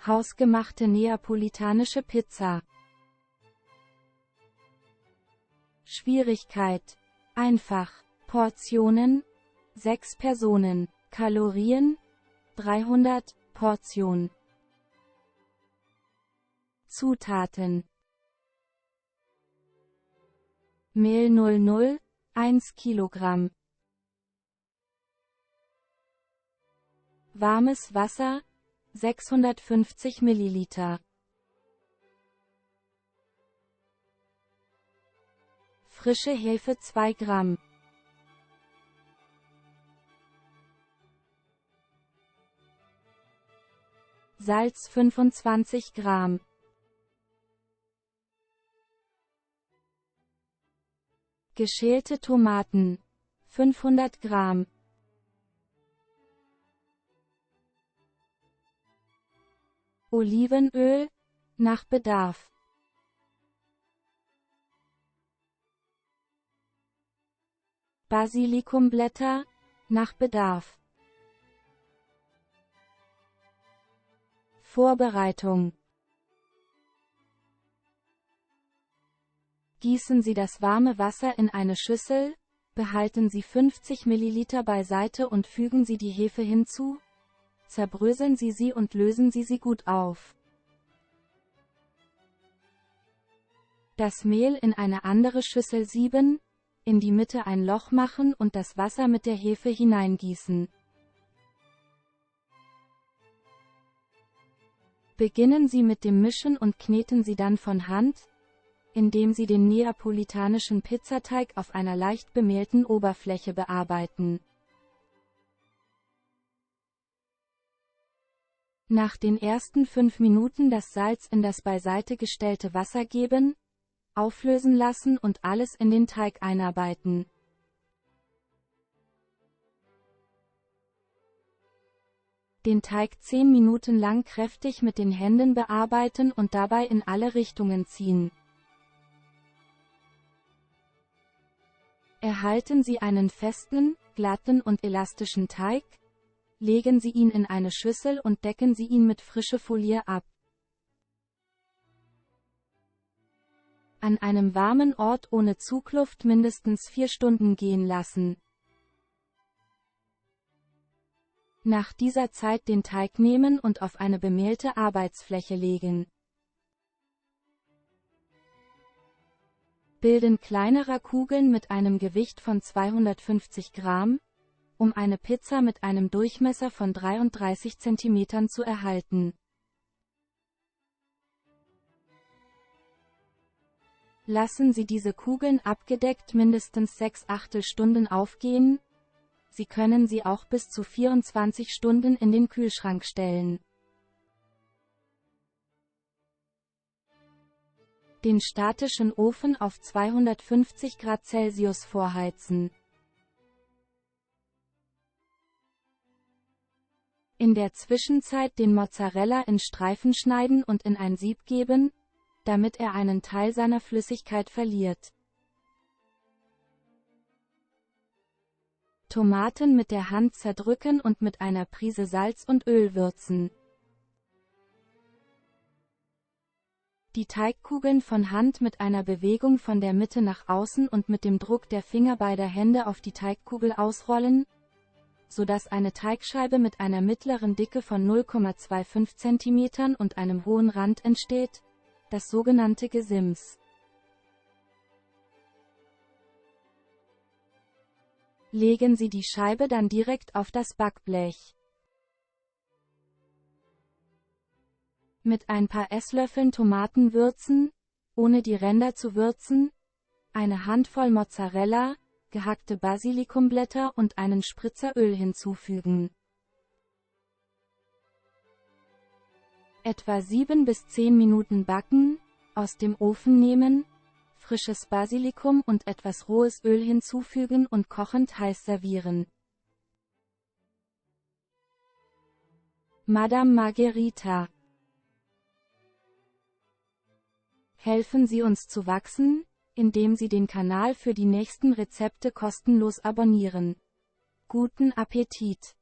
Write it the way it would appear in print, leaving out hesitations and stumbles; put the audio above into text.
Hausgemachte neapolitanische Pizza. Schwierigkeit: einfach. Portionen: 6 Personen. Kalorien: 300 Portion. Zutaten: Mehl 00, 1 Kilogramm. Warmes Wasser, 650 Milliliter. Frische Hefe 2 Gramm. Salz 25 Gramm. Geschälte Tomaten, 500 Gramm. Olivenöl, nach Bedarf. Basilikumblätter, nach Bedarf. Vorbereitung: Gießen Sie das warme Wasser in eine Schüssel, behalten Sie 50 Milliliter beiseite und fügen Sie die Hefe hinzu. Zerbröseln Sie sie und lösen Sie sie gut auf. Das Mehl in eine andere Schüssel sieben, in die Mitte ein Loch machen und das Wasser mit der Hefe hineingießen. Beginnen Sie mit dem Mischen und kneten Sie dann von Hand, indem Sie den neapolitanischen Pizzateig auf einer leicht bemehlten Oberfläche bearbeiten. Nach den ersten 5 Minuten das Salz in das beiseite gestellte Wasser geben, auflösen lassen und alles in den Teig einarbeiten. Den Teig 10 Minuten lang kräftig mit den Händen bearbeiten und dabei in alle Richtungen ziehen. Erhalten Sie einen festen, glatten und elastischen Teig, legen Sie ihn in eine Schüssel und decken Sie ihn mit frischer Folie ab. An einem warmen Ort ohne Zugluft mindestens 4 Stunden gehen lassen. Nach dieser Zeit den Teig nehmen und auf eine bemehlte Arbeitsfläche legen. Bilden kleinere Kugeln mit einem Gewicht von 250 Gramm, um eine Pizza mit einem Durchmesser von 33 cm zu erhalten. Lassen Sie diese Kugeln abgedeckt mindestens 6/8 Stunden aufgehen. Sie können sie auch bis zu 24 Stunden in den Kühlschrank stellen. Den statischen Ofen auf 250 Grad Celsius vorheizen. In der Zwischenzeit den Mozzarella in Streifen schneiden und in ein Sieb geben, damit er einen Teil seiner Flüssigkeit verliert. Tomaten mit der Hand zerdrücken und mit einer Prise Salz und Öl würzen. Die Teigkugeln von Hand mit einer Bewegung von der Mitte nach außen und mit dem Druck der Finger beider Hände auf die Teigkugel ausrollen, sodass eine Teigscheibe mit einer mittleren Dicke von 0,25 cm und einem hohen Rand entsteht, das sogenannte Gesims. Legen Sie die Scheibe dann direkt auf das Backblech. Mit ein paar Esslöffeln Tomaten würzen, ohne die Ränder zu würzen, eine Handvoll Mozzarella, gehackte Basilikumblätter und einen Spritzer Öl hinzufügen. Etwa 7 bis 10 Minuten backen, aus dem Ofen nehmen, frisches Basilikum und etwas rohes Öl hinzufügen und kochend heiß servieren. Madame Margherita. Helfen Sie uns zu wachsen, indem Sie den Kanal für die nächsten Rezepte kostenlos abonnieren. Guten Appetit!